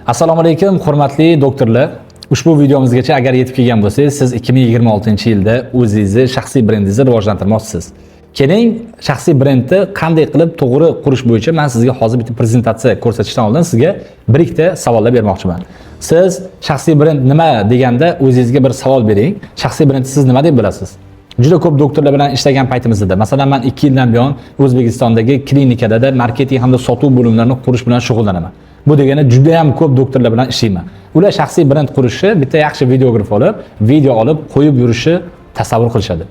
Assalomu alaykum, hurmatli doktorlar. Ushbu videomizgacha agar yetib kelgan bo'lsangiz, siz 2026-yilda o'zingizni shaxsiy brendingizni rivojlantirmoqchisiz. Keling, shaxsiy brendni qanday qilib to'g'ri qurish bo'yicha men sizga hozir bitta prezentatsiya ko'rsatishdan oldin sizga bir ikkita savollar bermoqchiman. Siz shaxsiy brend nima deganda o'zingizga bir savol bering. Shaxsiy brendni siz nima deb bilasiz? Juda ko'p doktorlar bilan ishlagan paytimizda, masalan, men 2 yildan buyon O'zbekistondagi klinikada marketing hamda sotuv bo'limlarini qurish bilan shug'ullanaman. Bu degani juda ham ko'p doktorlar bilan ishlayman. Ular shaxsiy brend qurishi, bitta yaxshi videograf olib, video olib qo'yib yurishi tasavvur qilishadi.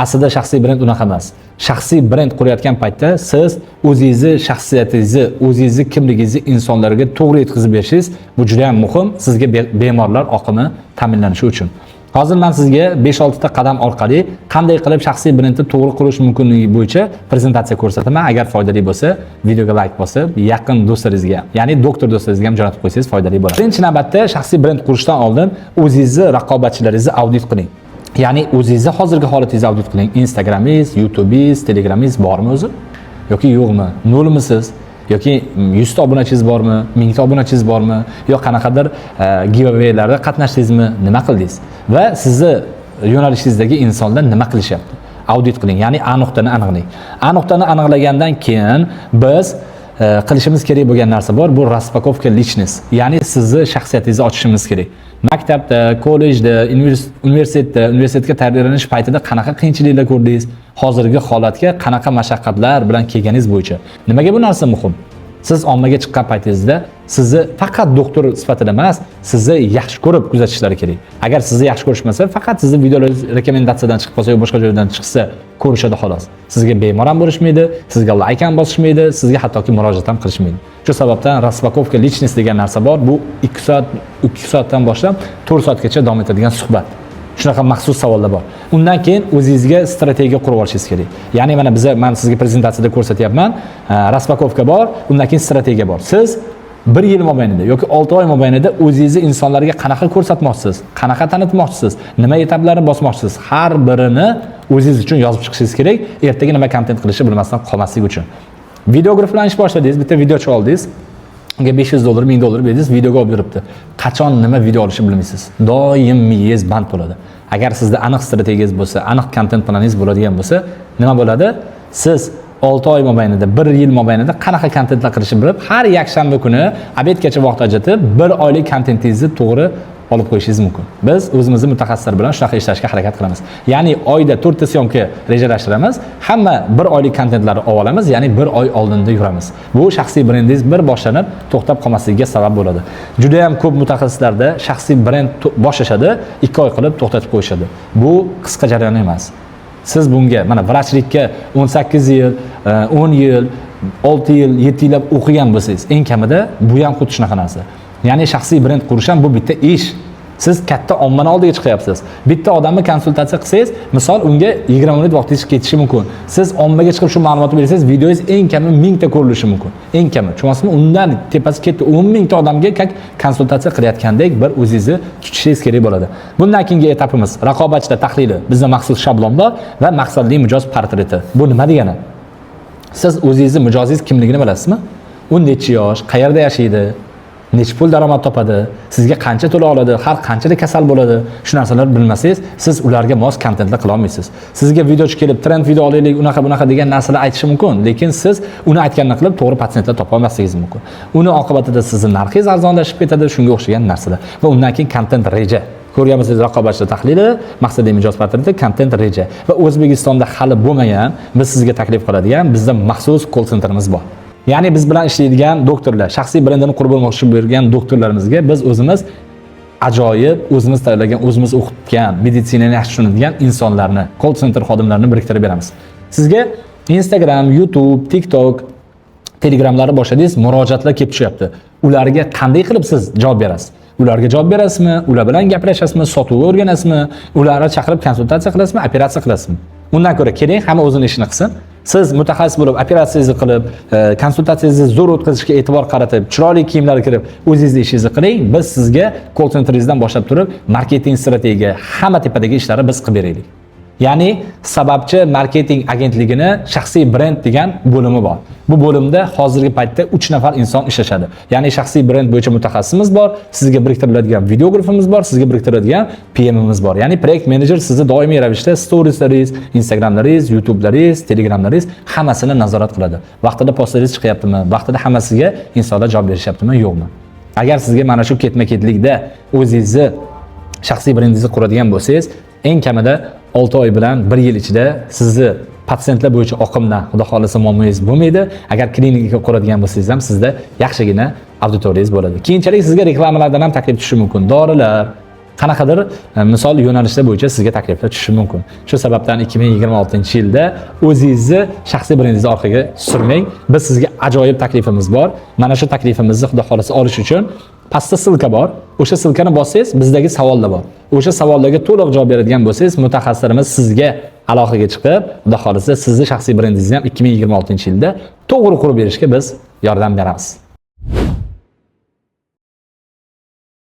Aslida shaxsiy brend unaqa emas. Shaxsiy brend qurayotgan paytda siz o'zingizni shaxsiyatingizni, o'zingizni kimligingizni insonlarga to'g'ri yetkazib berishingiz bu juda ham muhim sizga bemorlar oqimi ta'minlanishi uchun. Hozir men sizga 5-6 ta qadam orqali qanday qilib shaxsiy brendni to'g'ri qurish mumkinligi bo'yicha prezentatsiya ko'rsataman. Agar foydali bo'lsa, videoga like bosib, yaqin do'stlaringizga, ya'ni doktor do'stlaringizga ham jo'natib qo'ysangiz foydali bo'ladi. Birinchi navbatda shaxsiy brend qurishdan oldin o'zingizni raqobatchilaringizni audit qiling. Ya'ni o'zingizni hozirgi holatingizni audit qiling. Instagramingiz, YouTubeingiz, Telegramingiz bormi o'zi? Yoki yo'qmi? Nolmisiz? Yoki 100 ta obunachingiz bormi? 1000 ta obunachingiz bormi? Yo qanaqadir giveawaylarda qatnashdingizmi? Nima qildingiz? Va sizni yo'nalishingizdagi insonlar nima qilishyapti? Audit qiling, ya'ni A nuqtani aniqlang. A nuqtani aniqlagandan keyin biz qilishimiz kerak bo'lgan narsa bor, bu raspakovka lичность. Ya'ni sizni shaxsiyatingizni ochishimiz kerak. Maktabda, kollejda, universitetga tayyorlanish paytida qanaqa qiyinchiliklar ko'rdingiz? Hozirgi holatga qanaqa mashaqqatlar bilan kelganingiz bo'yicha. Nimaga bu narsa muhim? Siz ommaga chiqqan paytingizda sizni faqat doktor sifatida emas, sizni yaxshi ko'rib kuzatishlari kerak. Agar sizni yaxshi ko'rishmasa, faqat sizni videolar rekomendatsiyadan chiqib qolsa yo boshqa joydan chiqsa ko'rishadi xolos. Sizga bemor ham bo'lishmaydi, sizga like ham bosishmaydi, sizga hattoki murojaat ham qilishmaydi. Shu sababdan raspakovka lичность degan narsa bor. Bu 2 soatdan boshlab 4 soatgacha davom etadigan suhbat. Shunaqa maxsus savollar bor. Undan keyin o'zingizga strategiya qurib olishingiz kerak. Ya'ni mana men sizga prezentatsiyada ko'rsatyapman. Raspakovka bor, undan keyin strategiya bor. Siz 1 yil mobaynida yoki 6 oy mobaynida o'zingizni insonlarga qanaqa ko'rsatmoqchisiz, qanaqa tanitmoqchisiz, nima etaplarni bosmoqchisiz, har birini o'zingiz uchun yozib chiqishingiz kerak. Ertaga nima kontent qilishni bilmasdan qolmaslik uchun. Videograf bilan ish boshladingiz, bitta video oldingiz. Unga $500, $1000 berdingiz, videoga olib yuribdi. Qachon nima video olishni bilmaysiz. Doim miyingiz band bo'ladi. Agar sizda aniq strategiyangiz bo'lsa, aniq kontent planingiz bo'ladigan bo'lsa, nima bo'ladi? Siz 6 oy mobaynida, 1 yil mobaynida qanaqa kontentlar qilishni bilib, har yakshanba kuni obedgacha vaqt ajratib, 1 oylik kontentingizni to'g'ri olib qo'yishingiz mumkin. Biz o'zimizning mutaxassislar bilan shunaqa ishlashga harakat qilamiz. Ya'ni oyda 4 ta syomka rejalashtiramiz, hamma 1 oylik kontentlarni olamiz, ya'ni 1 oy oldinda yuramiz. Bu shaxsiy brendingiz bir boshlanib, to'xtab qolmasligiga sabab bo'ladi. Juda ham ko'p mutaxassislarda shaxsiy brend boshlashadi, 2 oy qilib to'xtatib qo'yishadi. Bu qisqa jarayon emas. Siz bunga mana vrachlikka 18 yil, 10 yil, 6 yil, 7 yillab o'qigan bo'lsangiz, eng kamida bu ham xuddi shunaqa narsa. Ya'ni shaxsiy brend qurish ham bu bitta ish. Siz katta ommani oldiga chiqyapsiz. Bitta odamni konsultatsiya qilsangiz, misol unga 20 minut vaqtingiz ketishi mumkin. Siz ommaga chiqib shu ma'lumotni bersangiz, videongiz eng kami 1000 ta ko'rilishi mumkin. Eng kami. Tushunasizmi? Undan tepasi ketdi 10 ming ta odamga konsultatsiya qilayotgandek bir o'zingizni tutishingiz kerak bo'ladi. Bundan keyingi etapimiz raqobatchilar tahlili. Bizda maxsus shablonlar va maqsadli mijoz portreti. Bu nima degani? Siz o'zingizning mijozingiz kimligini bilasizmi? U necha yosh, qayerda yashaydi? Necha pul daromad topadi, sizga qancha to'lov oladi, har qanchalik kasal bo'ladi, shu narsalarni bilmasangiz, siz ularga mos kontentlar qila olmaysiz. Sizga videochi kelib, trend video olaylik, bunaqa degan narsalar aytishi mumkin, lekin siz uni aytganini qilib to'g'ri patsientlar topa olmasligingiz mumkin. Uni oqibatida sizning narxingiz arzonlashib ketadi, shunga o'xshagan narsalar. Va undan keyin kontent reja. Ko'rganmisiz, raqobatchilar tahlili, maqsadli mijoz portreti, kontent reja. Va O'zbekistonda hali bo'lmagan, biz sizga taklif qiladigan bizda maxsus call centerimiz bor. Ya'ni biz bilan ishlaydigan doktorlar, shaxsiy brendini qurib olmoqchi bo'lgan doktorlarimizga biz o'zimiz ajoyib, o'zimiz tayyorlagan, o'zimiz o'qitgan, meditsinani yaxshi tushunadigan insonlarni, call center xodimlarini biriktirib beramiz. Sizga Instagram, YouTube, TikTok, Telegramlarni boshladingiz, murojaatlar kelib tushyapti. Ularga qanday qilib siz javob berasiz? Ularga javob berasizmi? Ular bilan gaplashasizmi? Sotuvni o'rganasizmi? Ularni chaqirib konsultatsiya qilasizmi? Operatsiya qilasizmi? Undan ko'ra keling, hamma o'zining ishini qilsin. Siz mutaxassis bo'lib, operatsiyangizni qilib, konsultatsiyangizni zo'r o'tkazishga e'tibor qaratib, chiroyli kiyimlarga kirib, o'zingizning ishingizni qiling. Biz sizga call centeringizdan boshlab turib, marketing strategiya, hamma tepadagi ishlarni biz qilib beraylik. Ya'ni sababchi marketing agentligini shaxsiy brend degan bo'limi bor. Bu bo'limda hozirgi paytda 3 nafar inson ishlashadi. Ya'ni shaxsiy brend bo'yicha mutaxassisimiz bor, sizga biriktiriladigan videografimiz bor, sizga biriktiriladigan PMimiz bor. Ya'ni proyekt menejer sizni doimiy ravishda storieslaringiz, Instagramlaringiz, YouTube'laringiz, Telegramlaringiz hammasini nazorat qiladi. Vaqtida postlaringiz chiqyaptimi? Vaqtida hammasiga insonlar javob berishyaptimi, yo'qmi? Agar sizga mana shu ketma-ketlikda o'zingizni shaxsiy brendingizni quradigan bo'lsangiz, eng kamida 6 oy bilan 1 yil ichida sizni patsiyentlar bo'yicha oqimdan xudo xolasa muammongiz bo'lmaydi. Agar klinika quradigan bo'lsangiz ham sizda yaxshigina auditoriyangiz bo'ladi. Keyinchalik sizga reklamalardan ham taklif tushishi mumkin. Dorilar, qanaqadir misol yo'nalishlar bo'yicha sizga takliflar tushishi mumkin. Shu sababdan 2026-yilda o'zingizni shaxsiy brendingizni orqaga surmang. Biz sizga ajoyib taklifimiz bor. Mana shu taklifimizni xudo xolasa olish uchun pastda silka bor. O'sha silkani bossangiz bizdagi savollar bor. O'sha savollarga to'liq javob beradigan bo'lsangiz, mutaxassislarimiz sizga aloqaga chiqib, xudo xolasa sizni shaxsiy brendingizni ham 2026-yilda to'g'ri qurib berishga biz yordam beramiz.